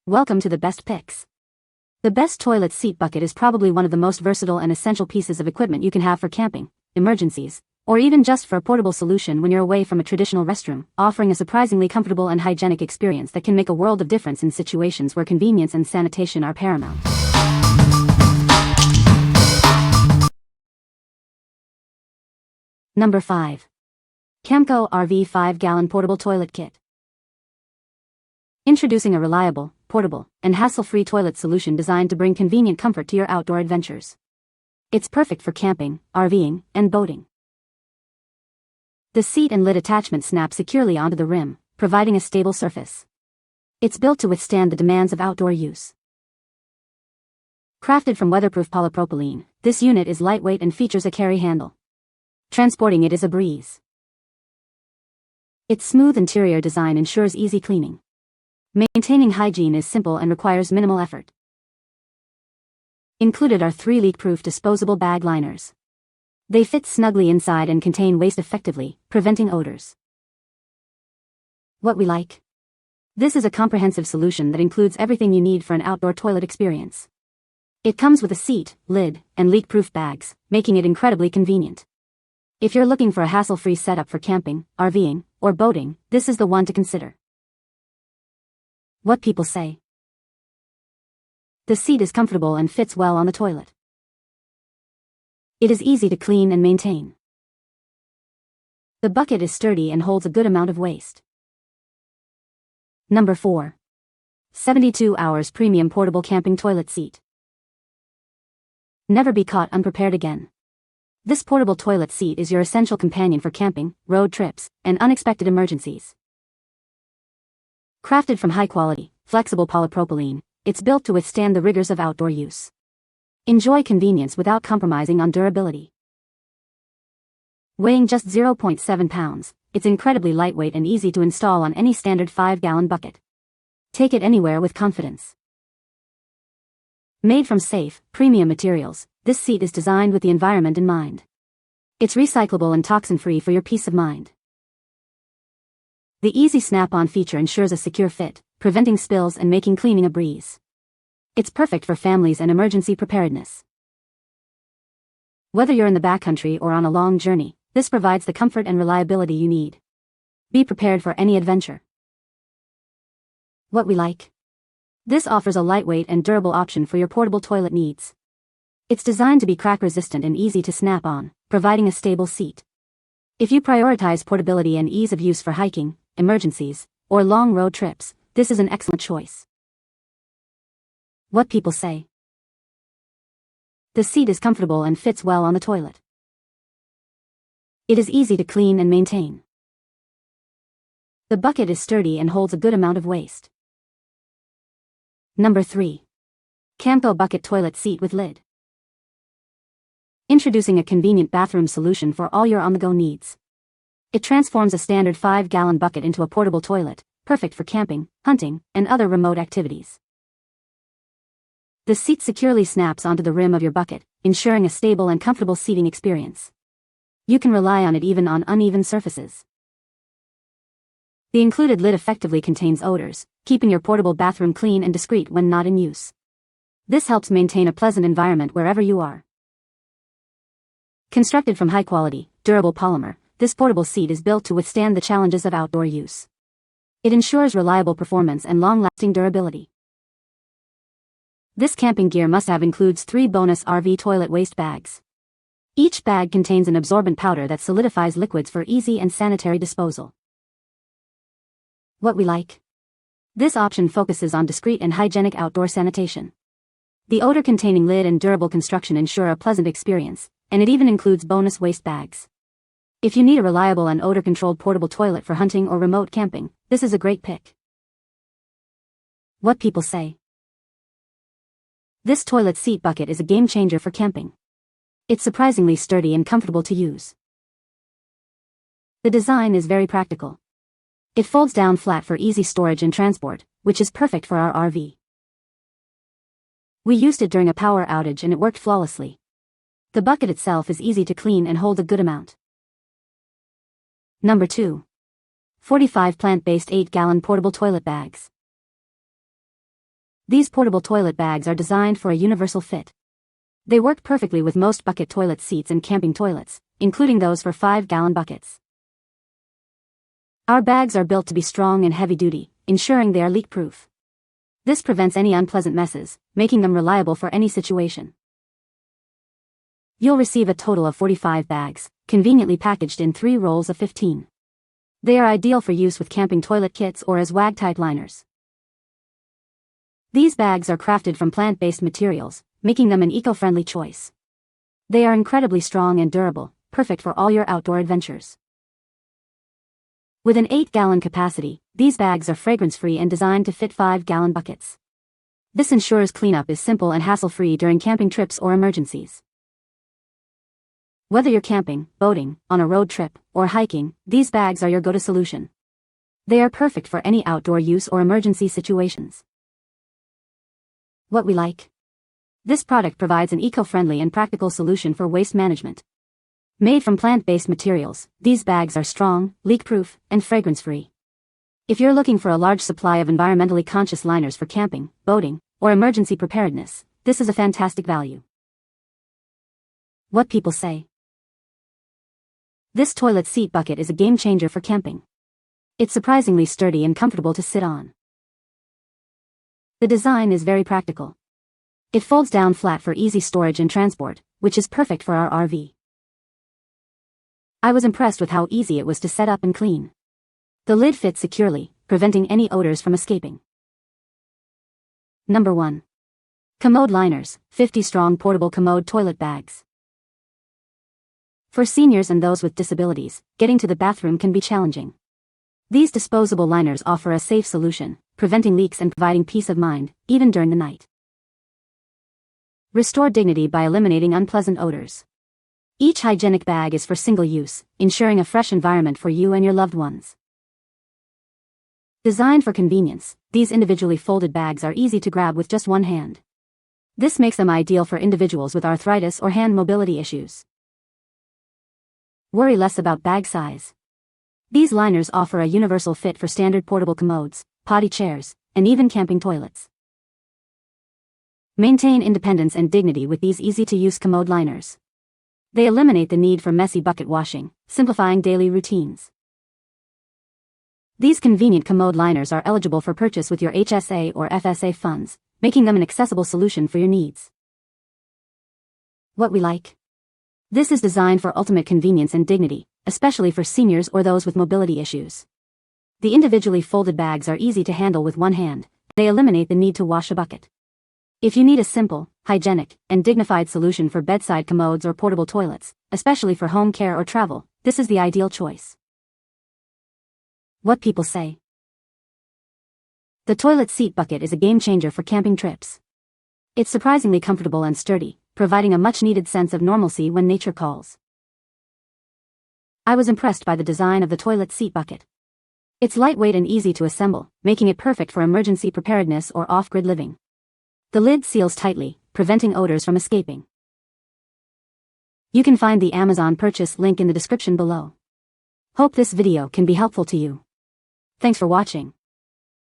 Welcome to the best picks. The best toilet seat bucket is probably one of the most versatile and essential pieces of equipment you can have for camping, emergencies, or even just for a portable solution when you're away from a traditional restroom, offering a surprisingly comfortable and hygienic experience that can make a world of difference in situations where convenience and sanitation are paramount. Number 5. Camco RV 5-gallon portable toilet kit. Introducing a reliable, portable, and hassle-free toilet solution designed to bring convenient comfort to your outdoor adventures. It's perfect for camping, RVing, and boating. The seat and lid attachment snap securely onto the rim, providing a stable surface. It's built to withstand the demands of outdoor use. Crafted from weatherproof polypropylene, this unit is lightweight and features a carry handle. Transporting it is a breeze. Its smooth interior design ensures easy cleaning. Maintaining hygiene is simple and requires minimal effort. Included are 3 leak-proof disposable bag liners. They fit snugly inside and contain waste effectively, preventing odors. What we like? This is a comprehensive solution that includes everything you need for an outdoor toilet experience. It comes with a seat, lid, and leak-proof bags, making it incredibly convenient. If you're looking for a hassle-free setup for camping, RVing, or boating, this is the one to consider. What people say. The seat is comfortable and fits well on the toilet. It is easy to clean and maintain. The bucket is sturdy and holds a good amount of waste. Number 4. 72 Hours Premium Portable Camping Toilet Seat. Never be caught unprepared again. This portable toilet seat is your essential companion for camping, road trips, and unexpected emergencies. Crafted from high-quality, flexible polypropylene, it's built to withstand the rigors of outdoor use. Enjoy convenience without compromising on durability. Weighing just 0.7 pounds, it's incredibly lightweight and easy to install on any standard 5-gallon bucket. Take it anywhere with confidence. Made from safe, premium materials, this seat is designed with the environment in mind. It's recyclable and toxin-free for your peace of mind. The easy snap-on feature ensures a secure fit, preventing spills and making cleaning a breeze. It's perfect for families and emergency preparedness. Whether you're in the backcountry or on a long journey, this provides the comfort and reliability you need. Be prepared for any adventure. What we like? This offers a lightweight and durable option for your portable toilet needs. It's designed to be crack-resistant and easy to snap on, providing a stable seat. If you prioritize portability and ease of use for hiking, emergencies, or long road trips, this is an excellent choice. What people say. The seat is comfortable and fits well on the toilet. It is easy to clean and maintain. The bucket is sturdy and holds a good amount of waste. Number 3. Camco Bucket Toilet Seat with Lid. Introducing a convenient bathroom solution for all your on-the-go needs. It transforms a standard 5-gallon bucket into a portable toilet, perfect for camping, hunting, and other remote activities. The seat securely snaps onto the rim of your bucket, ensuring a stable and comfortable seating experience. You can rely on it even on uneven surfaces. The included lid effectively contains odors, keeping your portable bathroom clean and discreet when not in use. This helps maintain a pleasant environment wherever you are. Constructed from high-quality, durable polymer, this portable seat is built to withstand the challenges of outdoor use. It ensures reliable performance and long-lasting durability. This camping gear must-have includes 3 bonus RV toilet waste bags. Each bag contains an absorbent powder that solidifies liquids for easy and sanitary disposal. What we like? This option focuses on discreet and hygienic outdoor sanitation. The odor-containing lid and durable construction ensure a pleasant experience, and it even includes bonus waste bags. If you need a reliable and odor-controlled portable toilet for hunting or remote camping, this is a great pick. What people say. This toilet seat bucket is a game-changer for camping. It's surprisingly sturdy and comfortable to use. The design is very practical. It folds down flat for easy storage and transport, which is perfect for our RV. We used it during a power outage and it worked flawlessly. The bucket itself is easy to clean and holds a good amount. Number 2. 45 plant-based 8-gallon portable toilet bags. These portable toilet bags are designed for a universal fit. They work perfectly with most bucket toilet seats and camping toilets, including those for 5-gallon buckets. Our bags are built to be strong and heavy-duty, ensuring they are leak-proof. This prevents any unpleasant messes, making them reliable for any situation. You'll receive a total of 45 bags, conveniently packaged in 3 rolls of 15. They are ideal for use with camping toilet kits or as wag-type liners. These bags are crafted from plant-based materials, making them an eco-friendly choice. They are incredibly strong and durable, perfect for all your outdoor adventures. With an 8-gallon capacity, these bags are fragrance-free and designed to fit 5-gallon buckets. This ensures cleanup is simple and hassle-free during camping trips or emergencies. Whether you're camping, boating, on a road trip, or hiking, these bags are your go-to solution. They are perfect for any outdoor use or emergency situations. What we like. This product provides an eco-friendly and practical solution for waste management. Made from plant-based materials, these bags are strong, leak-proof, and fragrance-free. If you're looking for a large supply of environmentally conscious liners for camping, boating, or emergency preparedness, this is a fantastic value. What people say. This toilet seat bucket is a game-changer for camping. It's surprisingly sturdy and comfortable to sit on. The design is very practical. It folds down flat for easy storage and transport, which is perfect for our RV. I was impressed with how easy it was to set up and clean. The lid fits securely, preventing any odors from escaping. Number 1. Commode Liners, 50-strong portable Commode toilet bags. For seniors and those with disabilities, getting to the bathroom can be challenging. These disposable liners offer a safe solution, preventing leaks and providing peace of mind, even during the night. Restore dignity by eliminating unpleasant odors. Each hygienic bag is for single use, ensuring a fresh environment for you and your loved ones. Designed for convenience, these individually folded bags are easy to grab with just one hand. This makes them ideal for individuals with arthritis or hand mobility issues. Worry less about bag size. These liners offer a universal fit for standard portable commodes, potty chairs, and even camping toilets. Maintain independence and dignity with these easy-to-use Commode liners. They eliminate the need for messy bucket washing, simplifying daily routines. These convenient Commode liners are eligible for purchase with your HSA or FSA funds, making them an accessible solution for your needs. What we like. This is designed for ultimate convenience and dignity, especially for seniors or those with mobility issues. The individually folded bags are easy to handle with one hand. They eliminate the need to wash a bucket. If you need a simple, hygienic, and dignified solution for bedside commodes or portable toilets, especially for home care or travel, this is the ideal choice. What people say. The toilet seat bucket is a game-changer for camping trips. It's surprisingly comfortable and sturdy, providing a much-needed sense of normalcy when nature calls. I was impressed by the design of the toilet seat bucket. It's lightweight and easy to assemble, making it perfect for emergency preparedness or off-grid living. The lid seals tightly, preventing odors from escaping. You can find the Amazon purchase link in the description below. Hope this video can be helpful to you. Thanks for watching.